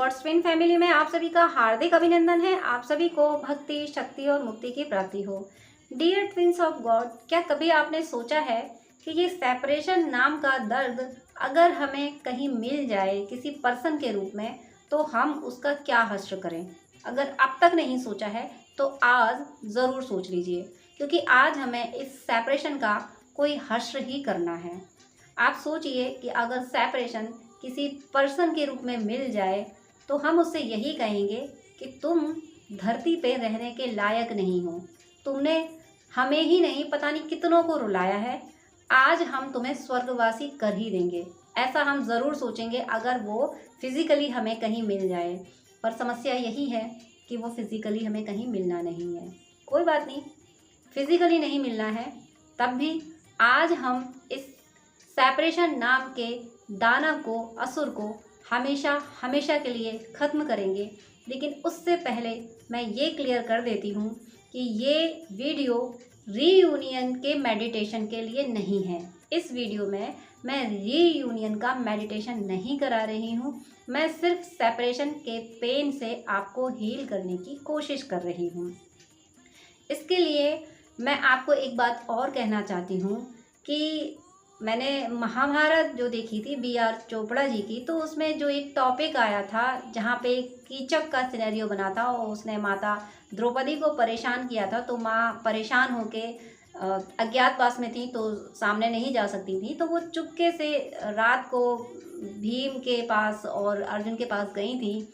God's twin family में आप सभी का हार्दिक अभिनंदन है। आप सभी को भक्ति, शक्ति और मुक्ति की प्राप्ति हो। डियर ट्विंस ऑफ गॉड, क्या कभी आपने सोचा है कि ये सेपरेशन नाम का दर्द अगर हमें कहीं मिल जाए किसी पर्सन के रूप में, तो हम उसका क्या हश्र करें? अगर अब तक नहीं सोचा है तो आज ज़रूर सोच लीजिए, क्योंकि आज हमें इस सेपरेशन का कोई हश्र ही करना है। आप सोचिए कि अगर सेपरेशन किसी पर्सन के रूप में मिल जाए तो हम उससे यही कहेंगे कि तुम धरती पे रहने के लायक नहीं हो। तुमने हमें ही नहीं, पता नहीं कितनों को रुलाया है। आज हम तुम्हें स्वर्गवासी कर ही देंगे। ऐसा हम ज़रूर सोचेंगे अगर वो फिज़िकली हमें कहीं मिल जाए। पर समस्या यही है कि वो फिज़िकली हमें कहीं मिलना नहीं है। कोई बात नहीं, फिज़िकली नहीं मिलना है, तब भी आज हम इस सेपरेशन नाम के दानव को, असुर को हमेशा हमेशा के लिए ख़त्म करेंगे। लेकिन उससे पहले मैं ये क्लियर कर देती हूँ कि ये वीडियो रीयूनियन के मेडिटेशन के लिए नहीं है। इस वीडियो में मैं रीयूनियन का मेडिटेशन नहीं करा रही हूँ। मैं सिर्फ सेपरेशन के पेन से आपको हील करने की कोशिश कर रही हूँ। इसके लिए मैं आपको एक बात और कहना चाहती हूँ कि मैंने महाभारत जो देखी थी B.R. चोपड़ा जी की, तो उसमें जो एक टॉपिक आया था जहाँ पे कीचक का सिनेरियो बना था और उसने माता द्रौपदी को परेशान किया था। तो माँ परेशान होके अज्ञातवास में थी, तो सामने नहीं जा सकती थी, तो वो चुपके से रात को भीम के पास और अर्जुन के पास गई थी।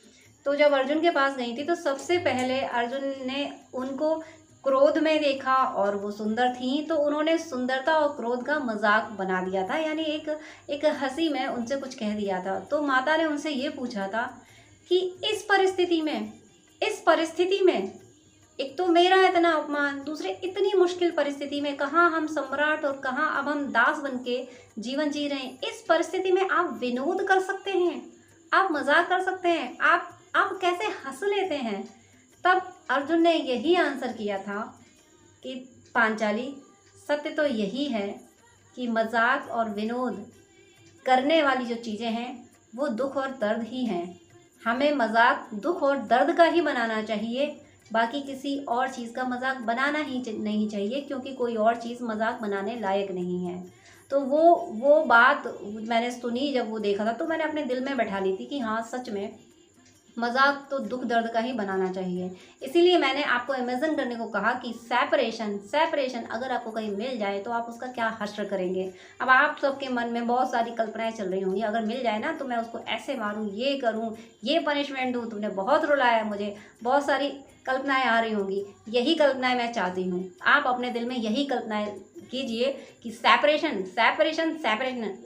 तो जब अर्जुन के पास गई थी तो सबसे पहले अर्जुन ने उनको क्रोध में देखा और वो सुंदर थी, तो उन्होंने सुंदरता और क्रोध का मजाक बना दिया था, यानी एक हंसी में उनसे कुछ कह दिया था। तो माता ने उनसे ये पूछा था कि इस परिस्थिति में एक तो मेरा इतना अपमान, दूसरे इतनी मुश्किल परिस्थिति में कहाँ हम सम्राट और कहाँ अब हम दास बन के जीवन जी रहे हैं। इस परिस्थिति में आप विनोद कर सकते हैं, आप मजाक कर सकते हैं, आप कैसे हंस लेते हैं? तब अर्जुन ने यही आंसर किया था कि पांचाली, सत्य तो यही है कि मजाक और विनोद करने वाली जो चीज़ें हैं वो दुख और दर्द ही हैं। हमें मजाक दुख और दर्द का ही बनाना चाहिए, बाकी किसी और चीज़ का मजाक बनाना ही नहीं चाहिए, क्योंकि कोई और चीज़ मजाक बनाने लायक नहीं है। तो वो बात मैंने सुनी, जब वो देखा था तो मैंने अपने दिल में बैठा ली थी कि हाँ, सच में मजाक तो दुख दर्द का ही बनाना चाहिए। इसीलिए मैंने आपको इमेजिन करने को कहा कि सेपरेशन अगर आपको कहीं मिल जाए तो आप उसका क्या हश्र करेंगे। अब आप सबके मन में बहुत सारी कल्पनाएं चल रही होंगी, अगर मिल जाए ना तो मैं उसको ऐसे मारूं, ये करूं, ये पनिशमेंट दूं, तुमने बहुत रुलाया मुझे, बहुत सारी कल्पनाएं आ रही होंगी। यही कल्पनाएं मैं चाहती हूँ। आप अपने दिल में यही कल्पनाएं कीजिए कि सेपरेशन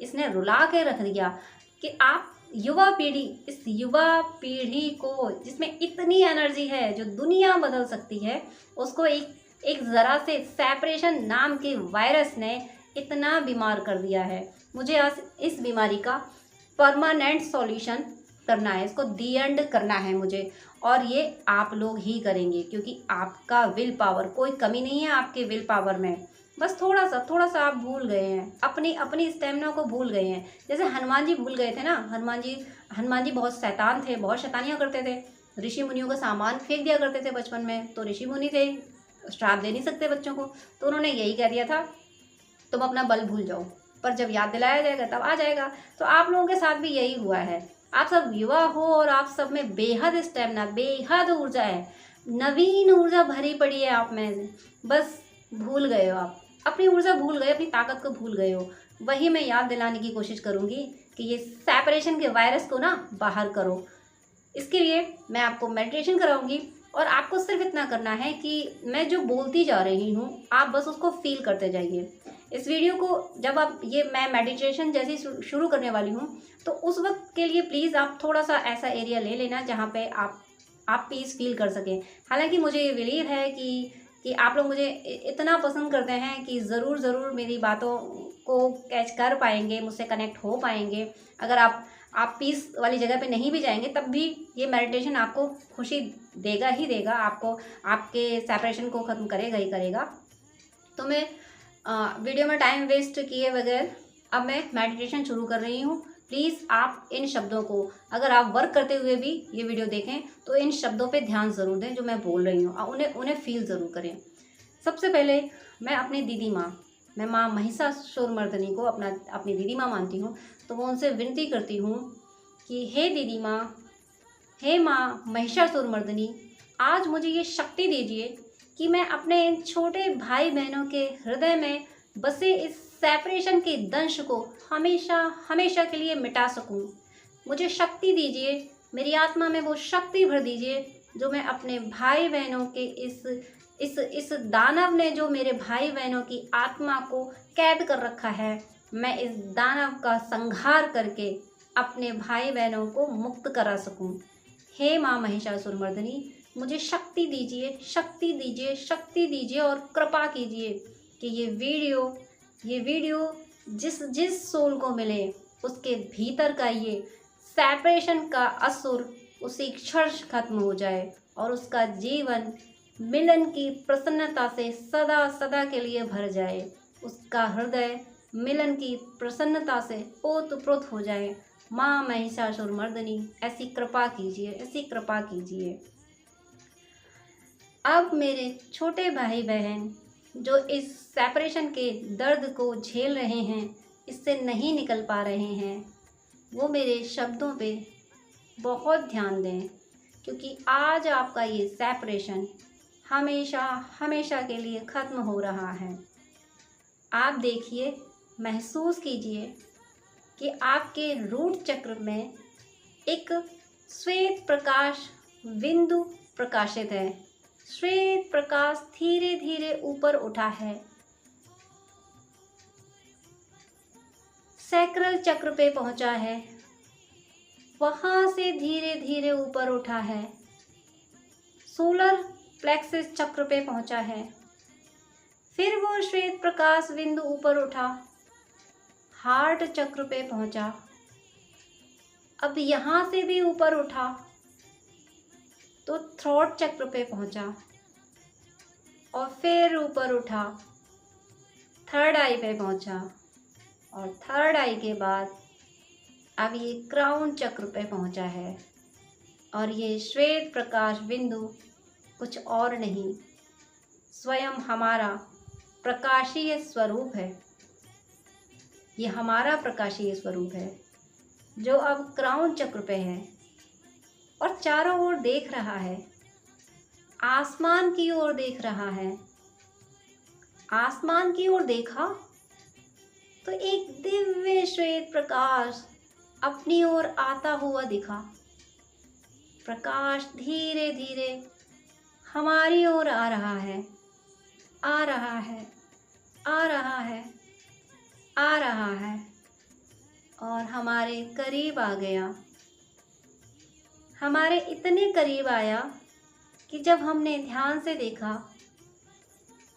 इसने रुला के रख दिया कि आप इस युवा पीढ़ी को, जिसमें इतनी एनर्जी है जो दुनिया बदल सकती है, उसको एक ज़रा से सेपरेशन नाम के वायरस ने इतना बीमार कर दिया है। मुझे आज इस बीमारी का परमानेंट सॉल्यूशन करना है, इसको दी एंड करना है मुझे, और ये आप लोग ही करेंगे, क्योंकि आपका विल पावर, कोई कमी नहीं है आपके विल पावर में। बस थोड़ा सा आप भूल गए हैं, अपनी स्टेमिना को भूल गए हैं। जैसे हनुमान जी भूल गए थे ना। हनुमान जी बहुत शैतान थे, बहुत शैतानियाँ करते थे, ऋषि मुनियों का सामान फेंक दिया करते थे बचपन में। तो ऋषि मुनि थे, श्राप दे नहीं सकते बच्चों को, तो उन्होंने यही कह दिया था, तुम अपना बल भूल जाओ, पर जब याद दिलाया जाएगा तब आ जाएगा। तो आप लोगों के साथ भी यही हुआ है। आप सब युवा हो और आप सब में बेहद स्टेमिना, बेहद ऊर्जा है, नवीन ऊर्जा भरी पड़ी है आप में। बस भूल गए हो, आप अपनी ऊर्जा भूल गए, अपनी ताकत को भूल गए हो। वही मैं याद दिलाने की कोशिश करूँगी कि ये सेपरेशन के वायरस को ना बाहर करो। इसके लिए मैं आपको मेडिटेशन कराऊंगी, और आपको सिर्फ इतना करना है कि मैं जो बोलती जा रही हूँ आप बस उसको फील करते जाइए। इस वीडियो को जब आप, ये मैं मेडिटेशन जैसे शुरू करने वाली हूँ, तो उस वक्त के लिए प्लीज़ आप थोड़ा सा ऐसा एरिया ले लेना जहाँ पे आप पीस फील कर सकें। हालांकि मुझे ये बिलीव है कि आप लोग मुझे इतना पसंद करते हैं कि ज़रूर मेरी बातों को कैच कर पाएंगे, मुझसे कनेक्ट हो पाएंगे। अगर आप पीस वाली जगह पे नहीं भी जाएंगे तब भी ये मेडिटेशन आपको खुशी देगा ही देगा, आपको आपके सेपरेशन को ख़त्म करेगा ही करेगा। तो मैं वीडियो में टाइम वेस्ट किए बगैर अब मैं मेडिटेशन शुरू कर रही हूँ। प्लीज़ आप इन शब्दों को, अगर आप वर्क करते हुए भी ये वीडियो देखें तो इन शब्दों पे ध्यान ज़रूर दें जो मैं बोल रही हूँ, उन्हें फील ज़रूर करें। सबसे पहले मैं अपनी दीदी माँ, मैं माँ महिषासुरमर्दिनी को अपनी दीदी माँ मानती हूँ, तो वो उनसे विनती करती हूँ कि हे दीदी माँ, हे माँ महिषासुरमर्दिनी, आज मुझे ये शक्ति दीजिए कि मैं अपने इन छोटे भाई बहनों के हृदय में बसे इस सेपरेशन के दंश को हमेशा हमेशा के लिए मिटा सकूं। मुझे शक्ति दीजिए, मेरी आत्मा में वो शक्ति भर दीजिए जो मैं अपने भाई बहनों के इस दानव ने जो मेरे भाई बहनों की आत्मा को कैद कर रखा है, मैं इस दानव का संहार करके अपने भाई बहनों को मुक्त करा सकूं। हे माँ महिषासुरमर्दिनी, मुझे शक्ति दीजिए, शक्ति दीजिए, शक्ति दीजिए और कृपा कीजिए कि ये वीडियो जिस सोल को मिले उसके भीतर का ये सेपरेशन का असुर उसी क्षण खत्म हो जाए और उसका जीवन मिलन की प्रसन्नता से सदा सदा के लिए भर जाए, उसका हृदय मिलन की प्रसन्नता से ओतप्रोत हो जाए। माँ महिषासुरमर्दिनी, ऐसी कृपा कीजिए, ऐसी कृपा कीजिए। अब मेरे छोटे भाई बहन जो इस सेपरेशन के दर्द को झेल रहे हैं, इससे नहीं निकल पा रहे हैं, वो मेरे शब्दों पे बहुत ध्यान दें, क्योंकि आज आपका ये सेपरेशन हमेशा हमेशा के लिए ख़त्म हो रहा है। आप देखिए, महसूस कीजिए कि आपके रूट चक्र में एक श्वेत प्रकाश बिंदु प्रकाशित है। श्वेत प्रकाश धीरे धीरे ऊपर उठा है, सैक्रल चक्र पे पहुंचा है, वहां से धीरे धीरे ऊपर उठा है, सोलर प्लेक्सिस चक्र पे पहुंचा है, फिर वो श्वेत प्रकाश बिंदु ऊपर उठा, हार्ट चक्र पे पहुंचा, अब यहाँ से भी ऊपर उठा तो थ्रोट चक्र पे पहुंचा और फिर ऊपर उठा, थर्ड आई पे पहुंचा और थर्ड आई के बाद अब ये क्राउन चक्र पे पहुंचा है। और ये श्वेत प्रकाश बिंदु कुछ और नहीं, स्वयं हमारा प्रकाशीय स्वरूप है। ये हमारा प्रकाशीय स्वरूप है जो अब क्राउन चक्र पे है और चारों ओर देख रहा है, आसमान की ओर देख रहा है। आसमान की ओर देखा तो एक दिव्य श्वेत प्रकाश अपनी ओर आता हुआ दिखा। प्रकाश धीरे धीरे हमारी ओर आ रहा है, आ रहा है, आ रहा है, आ रहा है और हमारे करीब आ गया। हमारे इतने करीब आया कि जब हमने ध्यान से देखा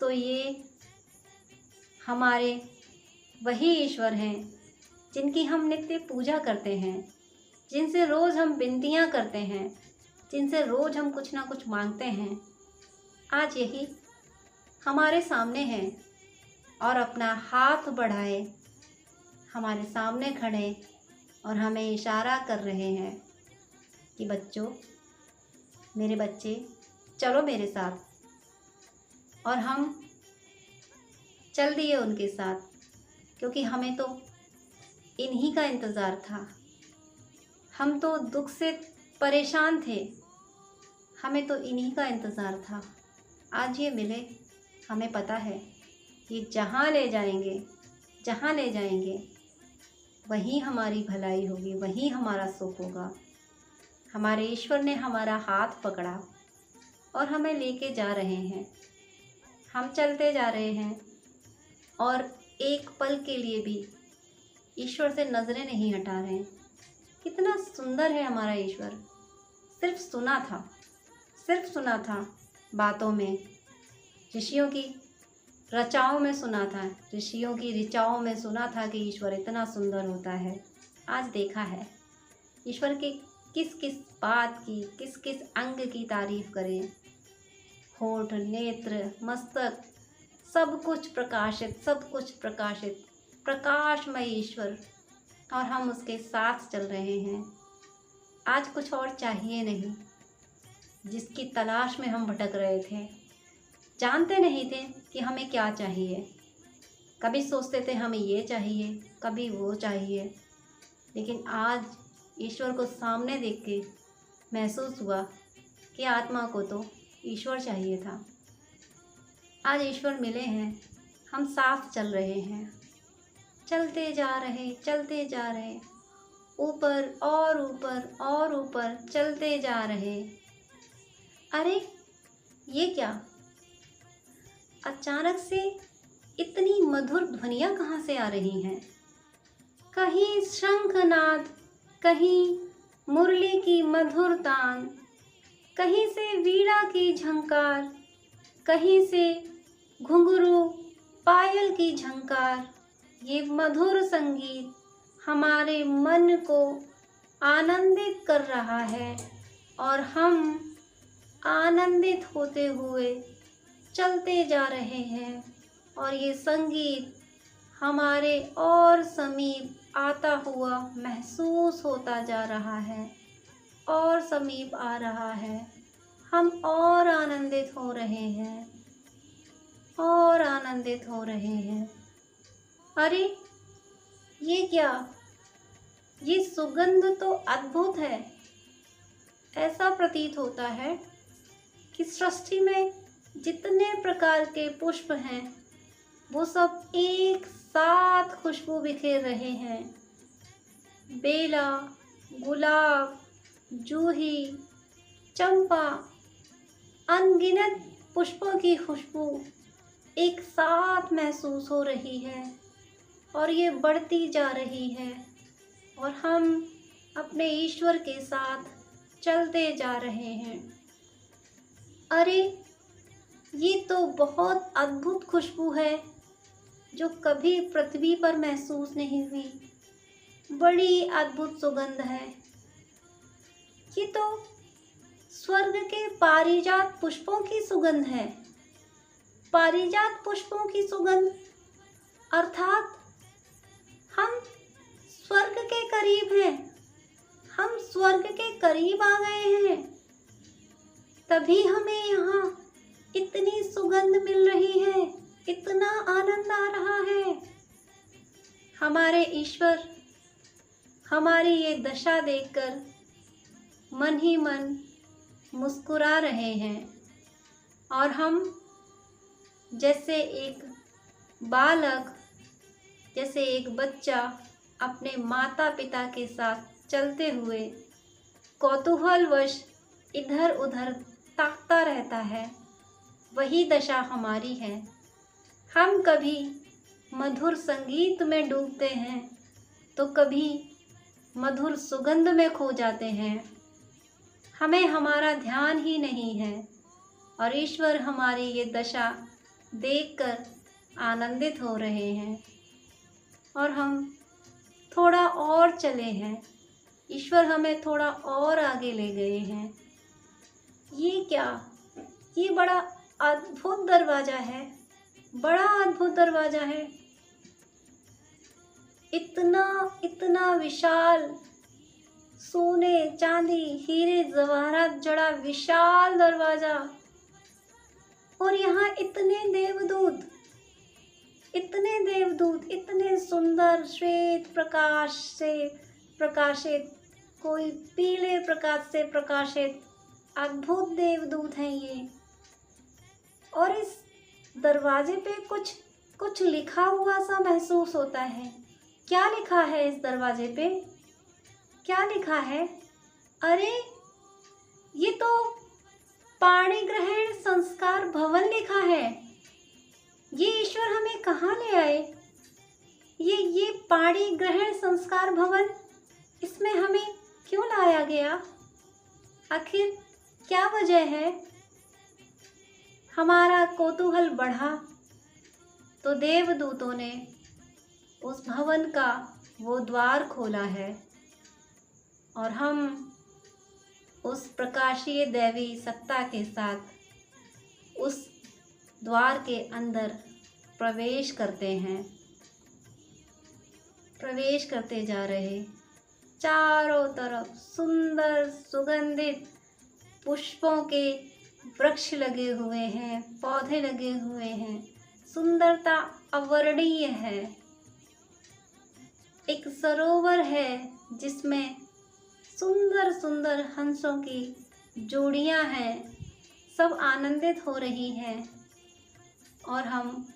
तो ये हमारे वही ईश्वर हैं जिनकी हम नित्य पूजा करते हैं, जिनसे रोज़ हम विनतियाँ करते हैं, जिनसे रोज़ हम कुछ ना कुछ मांगते हैं। आज यही हमारे सामने हैं और अपना हाथ बढ़ाए हमारे सामने खड़े और हमें इशारा कर रहे हैं कि बच्चों, मेरे बच्चे, चलो मेरे साथ। और हम चल दिए उनके साथ, क्योंकि हमें तो इन्हीं का इंतज़ार था। हम तो दुख से परेशान थे, हमें तो इन्हीं का इंतज़ार था। आज ये मिले, हमें पता है ये जहाँ ले जाएंगे, जहाँ ले जाएंगे वहीं हमारी भलाई होगी, वहीं हमारा सुख होगा। हमारे ईश्वर ने हमारा हाथ पकड़ा और हमें लेके जा रहे हैं। हम चलते जा रहे हैं और एक पल के लिए भी ईश्वर से नज़रें नहीं हटा रहे हैं। कितना सुंदर है हमारा ईश्वर। सिर्फ सुना था बातों में, ऋषियों की रचाओं में सुना था, ऋषियों की ऋचाओं में सुना था कि ईश्वर इतना सुंदर होता है। आज देखा है ईश्वर के किस किस बात की, किस किस अंग की तारीफ करें। होठ, नेत्र, मस्तक, सब कुछ प्रकाशित, सब कुछ प्रकाशित, प्रकाशमय ईश्वर, और हम उसके साथ चल रहे हैं। आज कुछ और चाहिए नहीं, जिसकी तलाश में हम भटक रहे थे। जानते नहीं थे कि हमें क्या चाहिए। कभी सोचते थे हमें ये चाहिए, कभी वो चाहिए, लेकिन आज ईश्वर को सामने देख के महसूस हुआ कि आत्मा को तो ईश्वर चाहिए था। आज ईश्वर मिले हैं, हम साथ चल रहे हैं, चलते जा रहे, ऊपर और ऊपर और ऊपर चलते जा रहे। अरे ये क्या, अचानक से इतनी मधुर ध्वनियाँ कहाँ से आ रही हैं? कहीं शंखनाद, कहीं मुरली की मधुर तान, कहीं से वीणा की झंकार, कहीं से घुंघरू पायल की झंकार। ये मधुर संगीत हमारे मन को आनंदित कर रहा है और हम आनंदित होते हुए चलते जा रहे हैं। और ये संगीत हमारे और समीप आता हुआ महसूस होता जा रहा है और समीप आ रहा है। हम और आनंदित हो रहे हैं और आनंदित हो रहे हैं। अरे ये क्या, ये सुगंध तो अद्भुत है। ऐसा प्रतीत होता है कि सृष्टि में जितने प्रकार के पुष्प हैं वो सब एक साथ खुशबू बिखेर रहे हैं। बेला, गुलाब, जूही, चंपा, अनगिनत पुष्पों की खुशबू एक साथ महसूस हो रही है और ये बढ़ती जा रही है और हम अपने ईश्वर के साथ चलते जा रहे हैं। अरे ये तो बहुत अद्भुत खुशबू है जो कभी पृथ्वी पर महसूस नहीं हुई। बड़ी अद्भुत सुगंध है। ये तो स्वर्ग के पारिजात पुष्पों की सुगंध है। पारिजात पुष्पों की सुगंध, अर्थात हम स्वर्ग के करीब हैं। हम स्वर्ग के करीब आ गए हैं, तभी हमें यहाँ इतनी सुगंध मिल रही है, इतना आनंद आ रहा है। हमारे ईश्वर हमारी ये दशा देखकर मन ही मन मुस्कुरा रहे हैं और हम जैसे एक बालक, जैसे एक बच्चा अपने माता पिता के साथ चलते हुए कौतूहलवश इधर उधर ताकता रहता है, वही दशा हमारी है। हम कभी मधुर संगीत में डूबते हैं तो कभी मधुर सुगंध में खो जाते हैं। हमें हमारा ध्यान ही नहीं है और ईश्वर हमारी ये दशा देखकर आनंदित हो रहे हैं और हम थोड़ा और चले हैं। ईश्वर हमें थोड़ा और आगे ले गए हैं। ये क्या, ये बड़ा अद्भुत दरवाज़ा है, बड़ा अद्भुत दरवाज़ा है। इतना इतना विशाल, सोने चांदी हीरे जवाहरात जड़ा विशाल दरवाज़ा, और यहाँ इतने देवदूत, इतने सुंदर श्वेत प्रकाश से प्रकाशित, कोई पीले प्रकाश से प्रकाशित अद्भुत देवदूत हैं ये। और इस दरवाजे पे कुछ लिखा हुआ सा महसूस होता है। क्या लिखा है इस दरवाजे पे? क्या लिखा है? अरे ये तो पाणी ग्रहण संस्कार भवन लिखा है। ये ईश्वर हमें कहाँ ले आए? ये पाणी ग्रहण संस्कार भवन, इसमें हमें क्यों लाया गया? आखिर क्या वजह है? हमारा कौतूहल बढ़ा तो देवदूतों ने उस भवन का वो द्वार खोला है और हम उस प्रकाशीय दैवी सत्ता के साथ उस द्वार के अंदर प्रवेश करते हैं। प्रवेश करते जा रहे। चारों तरफ सुंदर सुगंधित पुष्पों के वृक्ष लगे हुए हैं, पौधे लगे हुए हैं, सुंदरता अवर्णीय है। एक सरोवर है जिसमें सुंदर सुंदर हंसों की जोड़ियां हैं, सब आनंदित हो रही हैं। और हम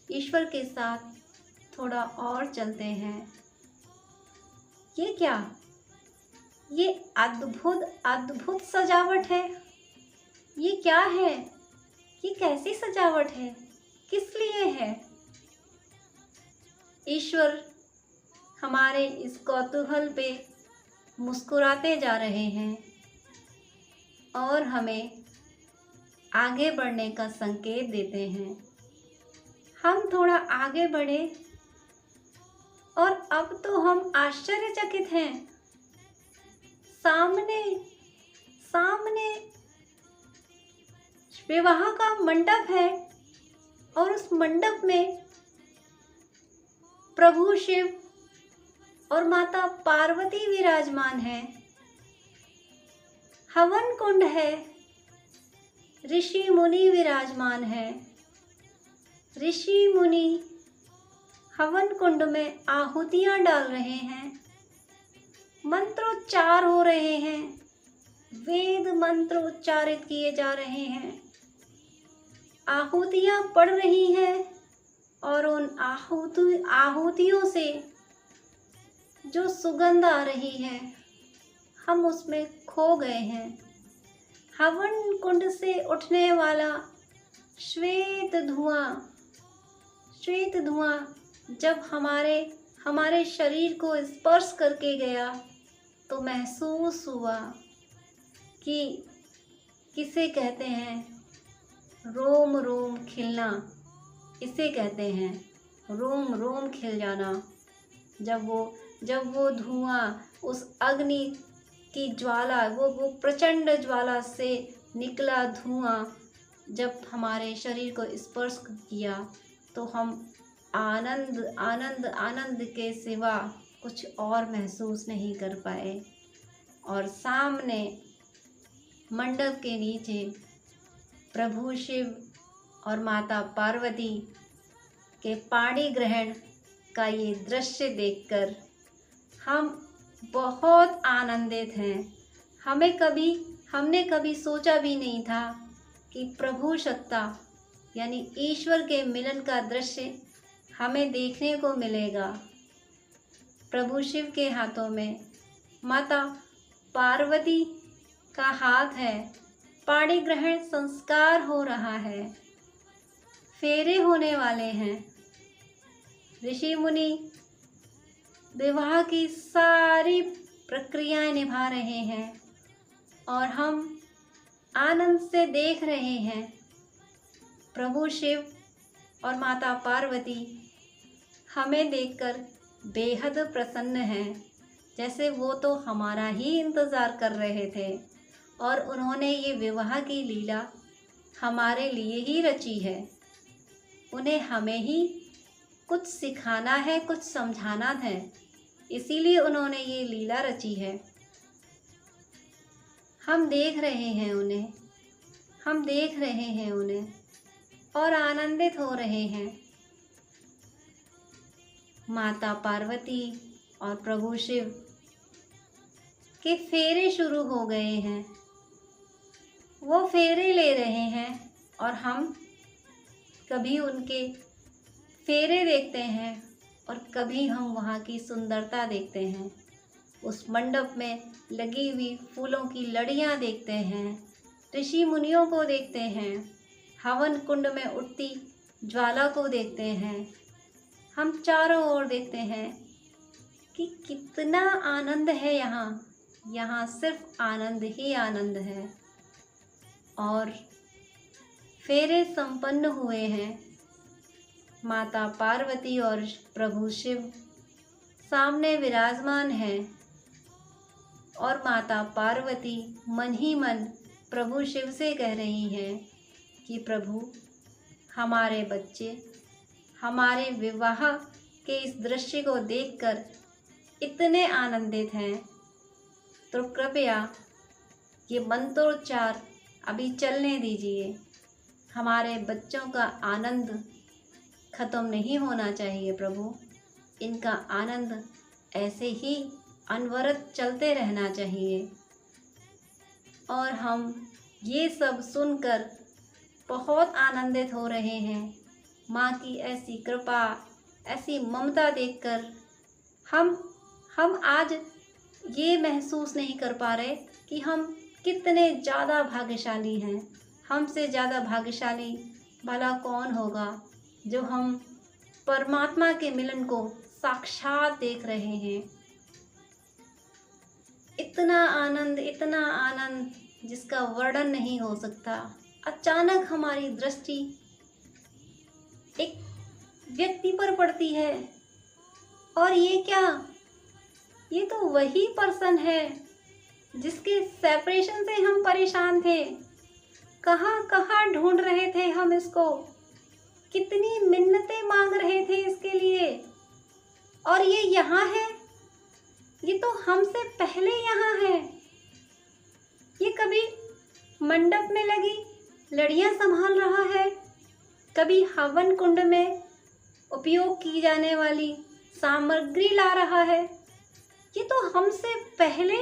ईश्वर के साथ थोड़ा और चलते हैं। ये क्या? ये अद्भुत अद्भुत सजावट है। ये क्या है? ये कैसी सजावट है? किस लिए है? ईश्वर हमारे इस कौतूहल पे मुस्कुराते जा रहे हैं और हमें आगे बढ़ने का संकेत देते हैं। हम थोड़ा आगे बढ़े और अब तो हम आश्चर्यचकित हैं। सामने सामने विवाह का मंडप है और उस मंडप में प्रभु शिव और माता पार्वती विराजमान है। हवन कुंड है, ऋषि मुनि विराजमान है। ऋषि मुनि हवन कुंड में आहुतियां डाल रहे हैं, मंत्रोच्चार हो रहे हैं, वेद मंत्र उच्चारित किए जा रहे हैं, आहुतियां पड़ रही हैं और उन आहुतियों से जो सुगंध आ रही है हम उसमें खो गए हैं। हवन कुंड से उठने वाला श्वेत धुआं जब हमारे शरीर को स्पर्श करके गया तो महसूस हुआ कि किसे कहते हैं रोम रोम खिलना, इसे कहते हैं रोम रोम खिल जाना। जब वो धुआं, उस अग्नि की ज्वाला, वो प्रचंड ज्वाला से निकला धुआं जब हमारे शरीर को स्पर्श किया तो हम आनंद आनंद आनंद के सिवा कुछ और महसूस नहीं कर पाए। और सामने मंडप के नीचे प्रभु शिव और माता पार्वती के पाणी ग्रहण का ये दृश्य देखकर हम बहुत आनंदित हैं। हमने कभी सोचा भी नहीं था कि प्रभु सत्ता यानी ईश्वर के मिलन का दृश्य हमें देखने को मिलेगा। प्रभु शिव के हाथों में माता पार्वती का हाथ है, पाणी ग्रहण संस्कार हो रहा है, फेरे होने वाले हैं। ऋषि मुनि विवाह की सारी प्रक्रियाएं निभा रहे हैं और हम आनंद से देख रहे हैं। प्रभु शिव और माता पार्वती हमें देखकर बेहद प्रसन्न हैं, जैसे वो तो हमारा ही इंतज़ार कर रहे थे और उन्होंने ये विवाह की लीला हमारे लिए ही रची है। उन्हें हमें ही कुछ सिखाना है, कुछ समझाना है, इसीलिए उन्होंने ये लीला रची है। हम देख रहे हैं उन्हें और आनंदित हो रहे हैं। माता पार्वती और प्रभु शिव के फेरे शुरू हो गए हैं। वो फेरे ले रहे हैं और हम कभी उनके फेरे देखते हैं और कभी हम वहाँ की सुंदरता देखते हैं। उस मंडप में लगी हुई फूलों की लड़ियाँ देखते हैं, ऋषि मुनियों को देखते हैं, हवन कुंड में उठती ज्वाला को देखते हैं। हम चारों ओर देखते हैं कि कितना आनंद है यहाँ सिर्फ आनंद ही आनंद है। और फेरे संपन्न हुए हैं। माता पार्वती और प्रभु शिव सामने विराजमान हैं और माता पार्वती मन ही मन प्रभु शिव से कह रही हैं कि प्रभु, हमारे बच्चे, हमारे विवाह के इस दृश्य को देखकर इतने आनंदित हैं, तो कृपया ये मंत्रोच्चार अभी चलने दीजिए। हमारे बच्चों का आनंद खत्म नहीं होना चाहिए प्रभु। इनका आनंद ऐसे ही अनवरत चलते रहना चाहिए। और हम ये सब सुनकर बहुत आनंदित हो रहे हैं। माँ की ऐसी कृपा, ऐसी ममता देखकर हम आज ये महसूस नहीं कर पा रहे कि हम कितने ज़्यादा भाग्यशाली हैं। हमसे ज़्यादा भाग्यशाली भला कौन होगा, जो हम परमात्मा के मिलन को साक्षात देख रहे हैं। इतना आनंद जिसका वर्णन नहीं हो सकता। अचानक हमारी दृष्टि एक व्यक्ति पर पड़ती है, और ये क्या, ये तो वही पर्सन है जिसके सेपरेशन से हम परेशान थे। कहाँ कहाँ ढूंढ रहे थे हम इसको, कितनी मिन्नतें मांग रहे थे इसके लिए, और ये यहाँ है। ये तो हमसे पहले यहाँ है। ये कभी मंडप में लगी लड़ियाँ संभाल रहा है, कभी हवन कुंड में उपयोग की जाने वाली सामग्री ला रहा है। ये तो हमसे पहले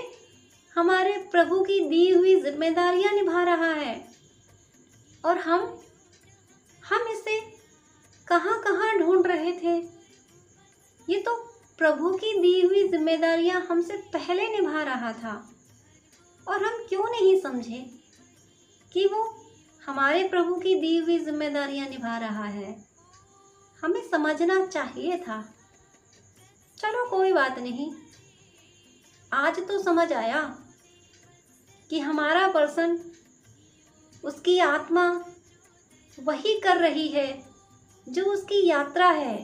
हमारे प्रभु की दी हुई जिम्मेदारियां निभा रहा है, और हम इसे कहाँ कहाँ ढूंढ रहे थे। ये तो प्रभु की दी हुई जिम्मेदारियां हमसे पहले निभा रहा था, और हम क्यों नहीं समझे कि वो हमारे प्रभु की दी हुई जिम्मेदारियां निभा रहा है। हमें समझना चाहिए था। चलो कोई बात नहीं, आज तो समझ आया कि हमारा पर्सन, उसकी आत्मा वही कर रही है जो उसकी यात्रा है।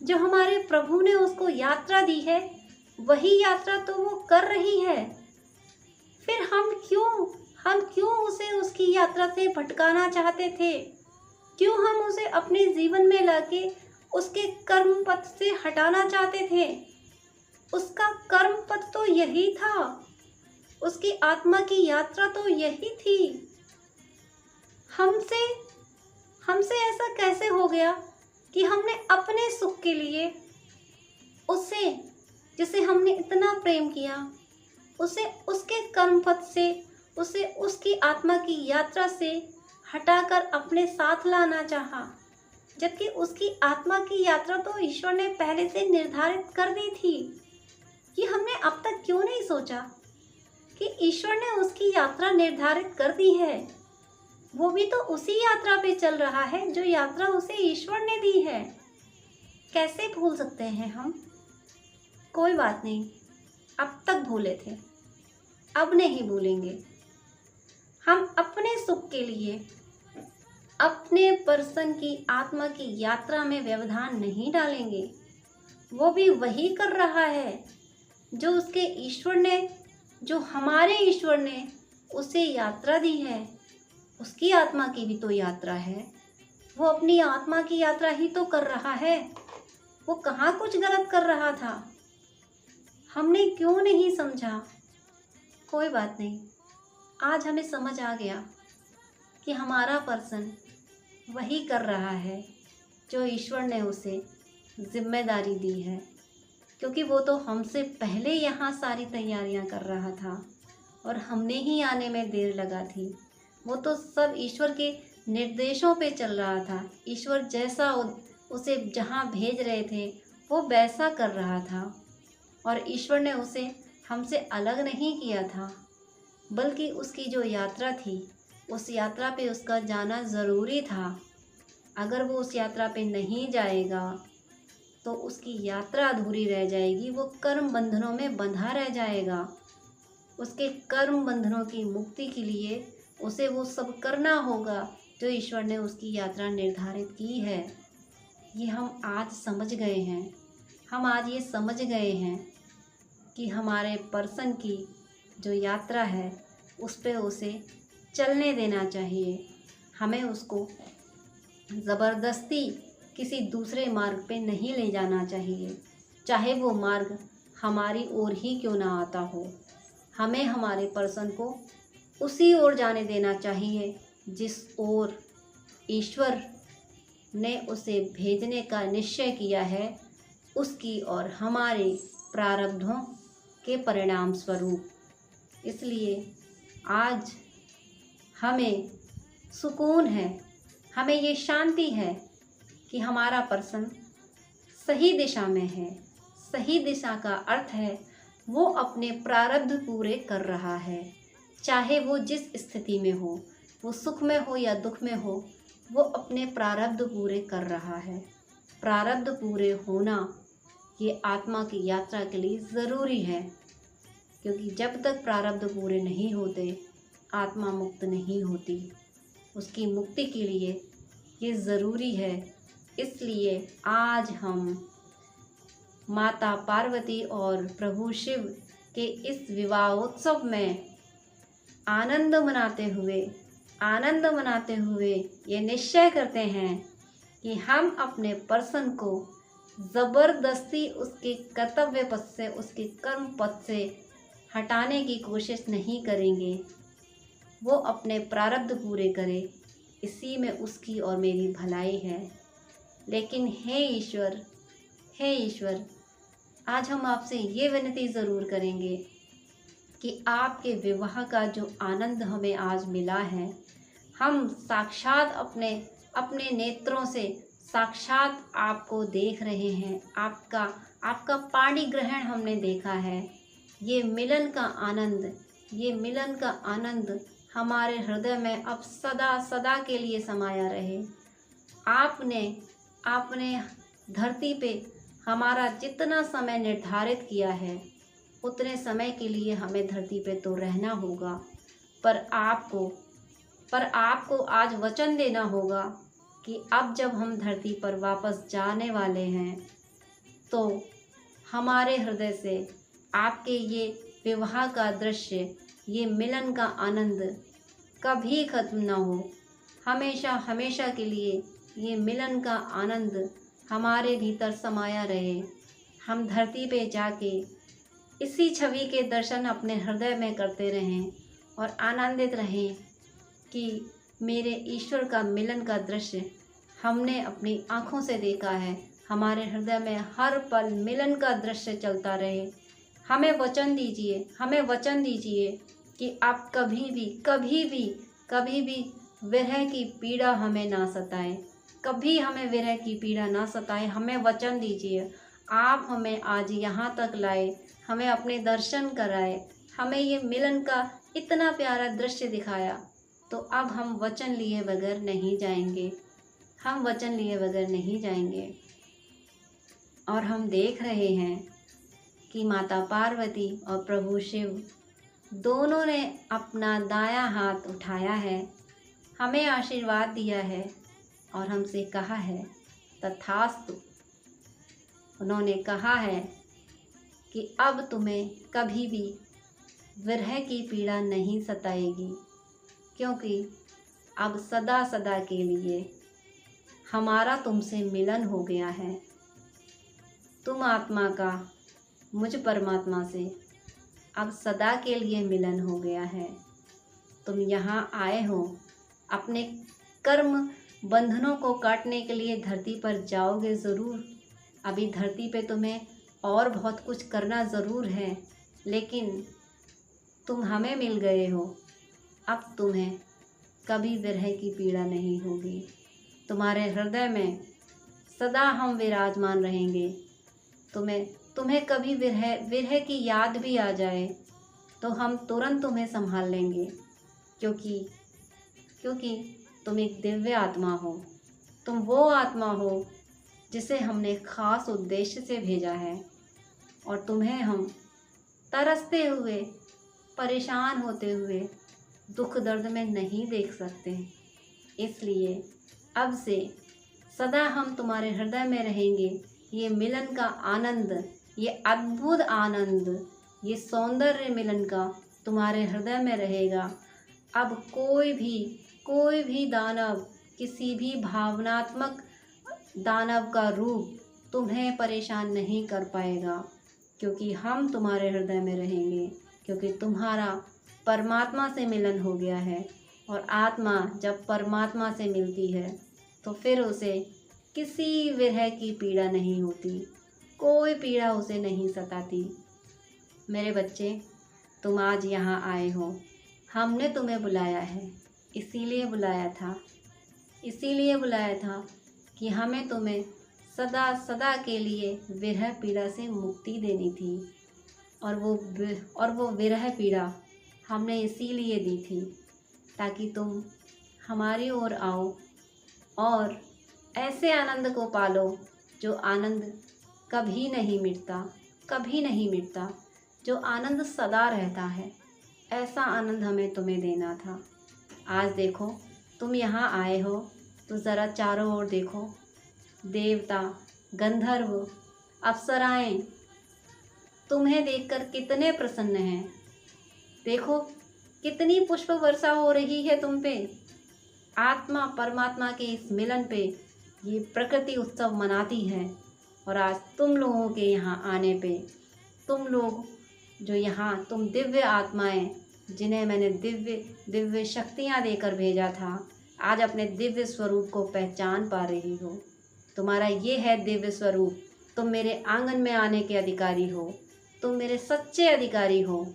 जो हमारे प्रभु ने उसको यात्रा दी है, वही यात्रा तो वो कर रही है। फिर हम क्यों उसे उसकी यात्रा से भटकाना चाहते थे? क्यों हम उसे अपने जीवन में लाके उसके कर्म पथ से हटाना चाहते थे? उसका कर्म पथ तो यही था, उसकी आत्मा की यात्रा तो यही थी। हमसे ऐसा कैसे हो गया कि हमने अपने सुख के लिए उसे, जिसे हमने इतना प्रेम किया, उसे उसके कर्म पथ से, उसे उसकी आत्मा की यात्रा से हटाकर अपने साथ लाना चाहा, जबकि उसकी आत्मा की यात्रा तो ईश्वर ने पहले से निर्धारित कर दी थी। ये हमने अब तक क्यों नहीं सोचा कि ईश्वर ने उसकी यात्रा निर्धारित कर दी है। वो भी तो उसी यात्रा पे चल रहा है जो यात्रा उसे ईश्वर ने दी है। कैसे भूल सकते हैं हम? कोई बात नहीं, अब तक भूले थे, अब नहीं भूलेंगे। हम अपने सुख के लिए अपने पर्सन की आत्मा की यात्रा में व्यवधान नहीं डालेंगे। वो भी वही कर रहा है जो उसके ईश्वर ने, जो हमारे ईश्वर ने उसे यात्रा दी है। उसकी आत्मा की भी तो यात्रा है। वो अपनी आत्मा की यात्रा ही तो कर रहा है। वो कहाँ कुछ गलत कर रहा था? हमने क्यों नहीं समझा? कोई बात नहीं, आज हमें समझ आ गया कि हमारा पर्सन वही कर रहा है जो ईश्वर ने उसे जिम्मेदारी दी है, क्योंकि वो तो हमसे पहले यहाँ सारी तैयारियाँ कर रहा था और हमने ही आने में देर लगा थी। वो तो सब ईश्वर के निर्देशों पे चल रहा था। ईश्वर जैसा उसे जहाँ भेज रहे थे वो वैसा कर रहा था, और ईश्वर ने उसे हमसे अलग नहीं किया था, बल्कि उसकी जो यात्रा थी उस यात्रा पे उसका जाना ज़रूरी था। अगर वो उस यात्रा पे नहीं जाएगा तो उसकी यात्रा अधूरी रह जाएगी। वो कर्म बंधनों में बंधा रह जाएगा। उसके कर्म बंधनों की मुक्ति के लिए उसे वो सब करना होगा जो ईश्वर ने उसकी यात्रा निर्धारित की है। ये हम आज समझ गए हैं। हम आज ये समझ गए हैं कि हमारे पर्सन की जो यात्रा है उस पे उसे चलने देना चाहिए। हमें उसको ज़बरदस्ती किसी दूसरे मार्ग पे नहीं ले जाना चाहिए, चाहे वो मार्ग हमारी ओर ही क्यों ना आता हो। हमें हमारे पर्सन को उसी ओर जाने देना चाहिए जिस ओर ईश्वर ने उसे भेजने का निश्चय किया है, उसकी और हमारे प्रारब्धों के परिणाम स्वरूप। इसलिए आज हमें सुकून है, हमें ये शांति है कि हमारा पर्सन सही दिशा में है। सही दिशा का अर्थ है वो अपने प्रारब्ध पूरे कर रहा है, चाहे वो जिस स्थिति में हो, वो सुख में हो या दुख में हो, वो अपने प्रारब्ध पूरे कर रहा है। प्रारब्ध पूरे होना ये आत्मा की यात्रा के लिए ज़रूरी है, क्योंकि जब तक प्रारब्ध पूरे नहीं होते आत्मा मुक्त नहीं होती। उसकी मुक्ति के लिए ये ज़रूरी है। इसलिए आज हम माता पार्वती और प्रभु शिव के इस विवाहोत्सव में आनंद मनाते हुए ये निश्चय करते हैं कि हम अपने पर्सन को ज़बरदस्ती उसके कर्तव्य पथ से, उसके कर्म पथ से हटाने की कोशिश नहीं करेंगे। वो अपने प्रारब्ध पूरे करे, इसी में उसकी और मेरी भलाई है। लेकिन हे ईश्वर, आज हम आपसे ये विनती ज़रूर करेंगे कि आपके विवाह का जो आनंद हमें आज मिला है, हम साक्षात अपने नेत्रों से साक्षात आपको देख रहे हैं। आपका पाणी ग्रहण हमने देखा है। ये मिलन का आनंद हमारे हृदय में अब सदा सदा के लिए समाया रहे। आपने धरती पे हमारा जितना समय निर्धारित किया है, उतने समय के लिए हमें धरती पे तो रहना होगा, पर आपको आज वचन देना होगा कि अब जब हम धरती पर वापस जाने वाले हैं, तो हमारे हृदय से आपके ये विवाह का दृश्य, ये मिलन का आनंद कभी ख़त्म ना हो। हमेशा के लिए ये मिलन का आनंद हमारे भीतर समाया रहे। हम धरती पे जाके इसी छवि के दर्शन अपने हृदय में करते रहें और आनंदित रहें कि मेरे ईश्वर का मिलन का दृश्य हमने अपनी आँखों से देखा है। हमारे हृदय में हर पल मिलन का दृश्य चलता रहे। हमें वचन दीजिए कि आप कभी भी विरह की पीड़ा हमें ना सताए, कभी हमें विरह की पीड़ा ना सताए। हमें वचन दीजिए। आप हमें आज यहाँ तक लाए, हमें अपने दर्शन कराए, हमें ये मिलन का इतना प्यारा दृश्य दिखाया, तो अब हम वचन लिए बगैर नहीं जाएंगे। और हम देख रहे हैं कि माता पार्वती और प्रभु शिव दोनों ने अपना दायां हाथ उठाया है, हमें आशीर्वाद दिया है और हमसे कहा है तथास्तु। उन्होंने कहा है कि अब तुम्हें कभी भी विरह की पीड़ा नहीं सताएगी, क्योंकि अब सदा सदा के लिए हमारा तुमसे मिलन हो गया है। तुम आत्मा का मुझ परमात्मा से अब सदा के लिए मिलन हो गया है। तुम यहाँ आए हो, अपने कर्म बंधनों को काटने के लिए धरती पर जाओगे ज़रूर। अभी धरती पे तुम्हें और बहुत कुछ करना ज़रूर है, लेकिन तुम हमें मिल गए हो। अब तुम्हें कभी विरह की पीड़ा नहीं होगी। तुम्हारे हृदय में सदा हम विराजमान रहेंगे। तुम्हें कभी विरह की याद भी आ जाए तो हम तुरंत तुम्हें संभाल लेंगे, क्योंकि तुम एक दिव्य आत्मा हो। तुम वो आत्मा हो जिसे हमने ख़ास उद्देश्य से भेजा है, और तुम्हें हम तरसते हुए, परेशान होते हुए, दुख दर्द में नहीं देख सकते। इसलिए अब से सदा हम तुम्हारे हृदय में रहेंगे। ये मिलन का आनंद, ये अद्भुत आनंद, ये सौंदर्य मिलन का तुम्हारे हृदय में रहेगा। अब कोई भी दानव किसी भी भावनात्मक दानव का रूप तुम्हें परेशान नहीं कर पाएगा, क्योंकि हम तुम्हारे हृदय में रहेंगे, क्योंकि तुम्हारा परमात्मा से मिलन हो गया है। और आत्मा जब परमात्मा से मिलती है तो फिर उसे किसी विरह की पीड़ा नहीं होती, कोई पीड़ा उसे नहीं सताती। मेरे बच्चे, तुम आज यहाँ आए हो, हमने तुम्हें बुलाया है, इसीलिए बुलाया था कि हमें तुम्हें सदा सदा के लिए विरह पीड़ा से मुक्ति देनी थी। और वो विरह पीड़ा हमने इसीलिए दी थी ताकि तुम हमारी ओर आओ और ऐसे आनंद को पालो जो आनंद कभी नहीं मिटता, जो आनंद सदा रहता है। ऐसा आनंद हमें तुम्हें देना था। आज देखो तुम यहाँ आए हो तो ज़रा चारों ओर देखो, देवता, गंधर्व, अप्सराएं तुम्हें देखकर कितने प्रसन्न हैं। देखो कितनी पुष्प वर्षा हो रही है तुम पे। आत्मा परमात्मा के इस मिलन पे ये प्रकृति उत्सव मनाती है। और आज तुम लोगों के यहाँ आने पे, तुम लोग जो यहाँ, तुम दिव्य आत्माएं जिन्हें मैंने दिव्य शक्तियाँ देकर भेजा था, आज अपने दिव्य स्वरूप को पहचान पा रही हो। तुम्हारा ये है दिव्य स्वरूप। तुम मेरे आंगन में आने के अधिकारी हो, तुम मेरे सच्चे अधिकारी हो।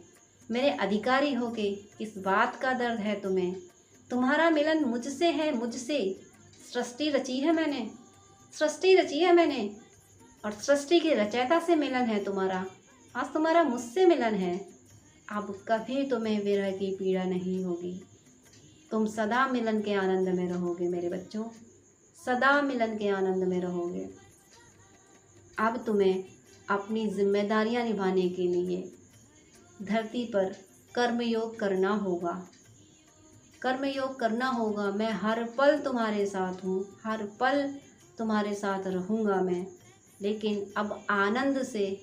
मेरे अधिकारी हो के इस बात का दर्द है तुम्हें। तुम्हारा मिलन मुझसे है, मुझसे। सृष्टि रची है मैंने और सृष्टि के रचयिता से मिलन है तुम्हारा। आज तुम्हारा मुझसे मिलन है। अब कभी तुम्हें विरह की पीड़ा नहीं होगी। तुम सदा मिलन के आनंद में रहोगे मेरे बच्चों, सदा मिलन के आनंद में रहोगे। अब तुम्हें अपनी जिम्मेदारियां निभाने के लिए धरती पर कर्मयोग करना होगा। मैं हर पल तुम्हारे साथ हूँ, हर पल तुम्हारे साथ रहूँगा मैं। लेकिन अब आनंद से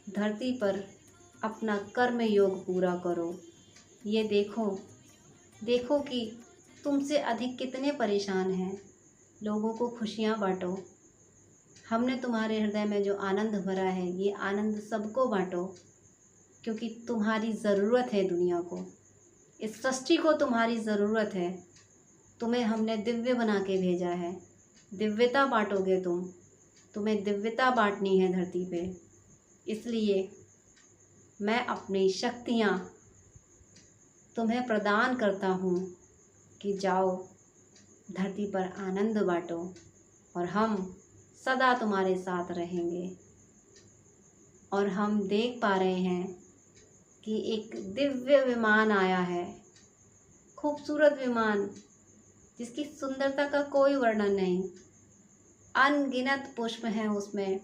धरती पर अपना कर्मयोग पूरा करो। ये देखो कि तुमसे अधिक कितने परेशान हैं। लोगों को खुशियाँ बांटो। हमने तुम्हारे हृदय में जो आनंद भरा है, ये आनंद सबको बांटो, क्योंकि तुम्हारी ज़रूरत है दुनिया को, इस सृष्टि को तुम्हारी ज़रूरत है। तुम्हें हमने दिव्य बना के भेजा है। दिव्यता बांटोगे तुम्हें दिव्यता बांटनी है धरती पे। इसलिए मैं अपनी शक्तियाँ तुम्हें प्रदान करता हूँ कि जाओ धरती पर आनंद बांटो और हम सदा तुम्हारे साथ रहेंगे। और हम देख पा रहे हैं कि एक दिव्य विमान आया है, खूबसूरत विमान जिसकी सुंदरता का कोई वर्णन नहीं। अनगिनत पुष्प हैं उसमें,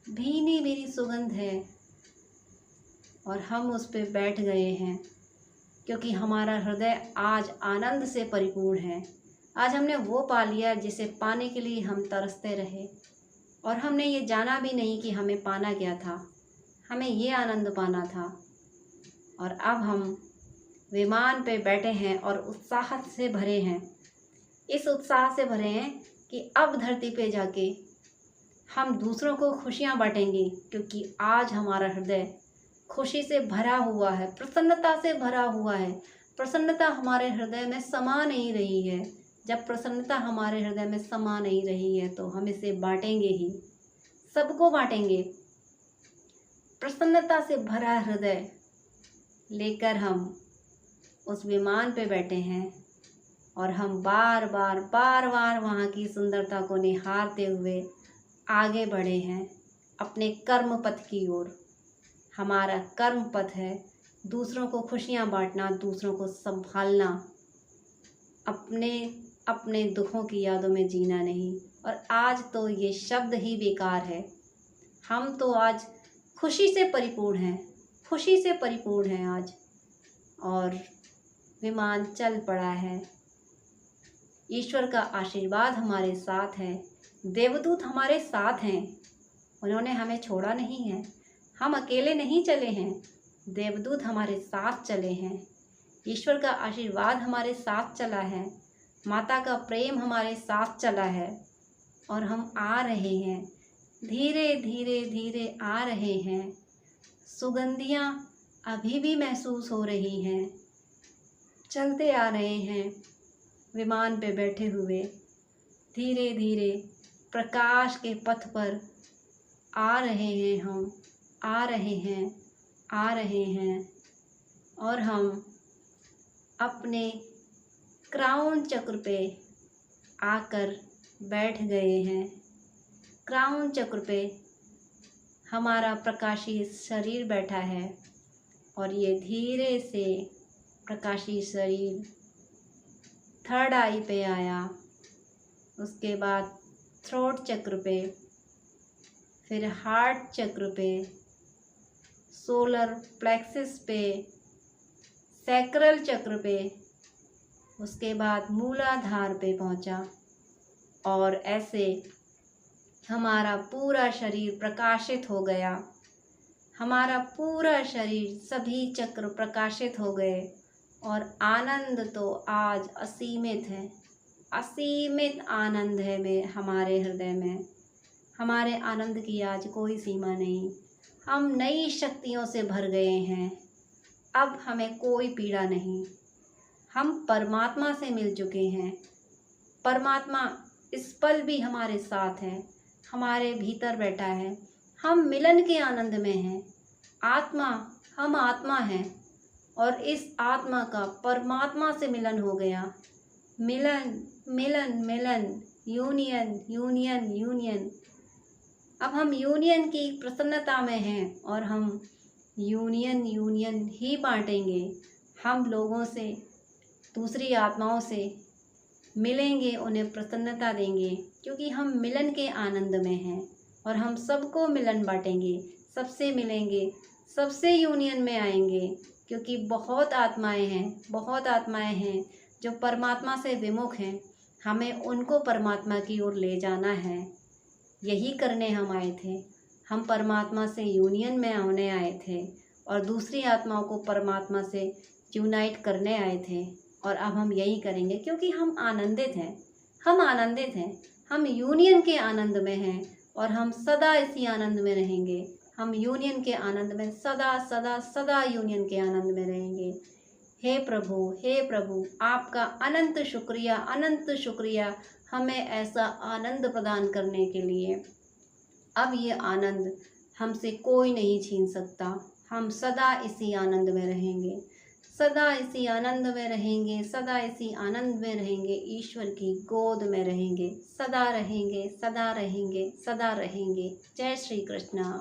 भीनी भीनी सुगंध है। और हम उस पे बैठ गए हैं क्योंकि हमारा हृदय आज आनंद से परिपूर्ण है। आज हमने वो पा लिया जिसे पाने के लिए हम तरसते रहे और हमने ये जाना भी नहीं कि हमें पाना क्या था। हमें ये आनंद पाना था। और अब हम विमान पे बैठे हैं और उत्साह से भरे हैं। इस उत्साह से भरे हैं कि अब धरती पे जाके हम दूसरों को खुशियाँ बांटेंगे, क्योंकि आज हमारा हृदय खुशी से भरा हुआ है, प्रसन्नता से भरा हुआ है। प्रसन्नता हमारे हृदय में समा नहीं रही है। जब प्रसन्नता हमारे हृदय में समा नहीं रही है तो हम इसे बांटेंगे ही, सबको बांटेंगे। प्रसन्नता से भरा हृदय लेकर हम उस विमान पे बैठे हैं और हम बार बार वहाँ की सुंदरता को निहारते हुए आगे बढ़े हैं अपने कर्म पथ की ओर। हमारा कर्म पथ है दूसरों को खुशियाँ बांटना, दूसरों को संभालना, अपने दुखों की यादों में जीना नहीं। और आज तो ये शब्द ही बेकार है। हम तो आज खुशी से परिपूर्ण हैं आज। और विमान चल पड़ा है। ईश्वर का आशीर्वाद हमारे साथ है, देवदूत हमारे साथ हैं। उन्होंने हमें छोड़ा नहीं है, हम अकेले नहीं चले हैं, देवदूत हमारे साथ चले हैं। ईश्वर का आशीर्वाद हमारे साथ चला है, माता का प्रेम हमारे साथ चला है। और हम आ रहे हैं, धीरे धीरे धीरे आ रहे हैं। सुगंधियाँ अभी भी महसूस हो रही हैं। चलते आ रहे हैं विमान पे बैठे हुए, धीरे धीरे प्रकाश के पथ पर आ रहे हैं हम, आ रहे हैं, आ रहे हैं। और हम अपने क्राउन चक्र पे आकर बैठ गए हैं। क्राउन चक्र पे हमारा प्रकाशी शरीर बैठा है और ये धीरे से प्रकाशी शरीर थर्ड आई पे आया, उसके बाद थ्रोट चक्र पे, फिर हार्ट चक्र पे, सोलर प्लेक्सिस पे, सैक्रल चक्र पे, उसके बाद मूलाधार पे पहुंचा। और ऐसे हमारा पूरा शरीर प्रकाशित हो गया। हमारा पूरा शरीर, सभी चक्र प्रकाशित हो गए और आनंद तो आज असीमित है। असीमित आनंद है में हमारे हृदय में। हमारे आनंद की आज कोई सीमा नहीं। हम नई शक्तियों से भर गए हैं। अब हमें कोई पीड़ा नहीं। हम परमात्मा से मिल चुके हैं। परमात्मा इस पल भी हमारे साथ है, हमारे भीतर बैठा है। हम मिलन के आनंद में हैं। आत्मा, हम आत्मा हैं और इस आत्मा का परमात्मा से मिलन हो गया। मिलन मिलन मिलन, यूनियन यूनियन यूनियन। अब हम यूनियन की प्रसन्नता में हैं और हम यूनियन यूनियन ही बांटेंगे। हम लोगों से, दूसरी आत्माओं से मिलेंगे, उन्हें प्रसन्नता देंगे, क्योंकि हम मिलन के आनंद में हैं और हम सबको मिलन बांटेंगे, सबसे मिलेंगे, सबसे यूनियन में आएंगे। क्योंकि बहुत आत्माएं हैं, बहुत आत्माएं हैं जो परमात्मा से विमुख हैं। हमें उनको परमात्मा की ओर ले जाना है। यही करने हम आए थे। हम परमात्मा से यूनियन में होने आए थे और दूसरी आत्माओं को परमात्मा से यूनाइट करने आए थे। और अब हम यही करेंगे क्योंकि हम आनंदित हैं। हम आनंदित हैं, हम यूनियन के आनंद में हैं और हम सदा इसी आनंद में रहेंगे। हम यूनियन के आनंद में सदा सदा सदा यूनियन के आनंद में रहेंगे। हे प्रभु, आपका अनंत शुक्रिया, अनंत शुक्रिया हमें ऐसा आनंद प्रदान करने के लिए। अब ये आनंद हमसे कोई नहीं छीन सकता। हम सदा इसी आनंद में रहेंगे, सदा इसी आनंद में रहेंगे, सदा इसी आनंद में रहेंगे। ईश्वर की गोद में रहेंगे, सदा रहेंगे, सदा रहेंगे, सदा रहेंगे। जय श्री कृष्ण।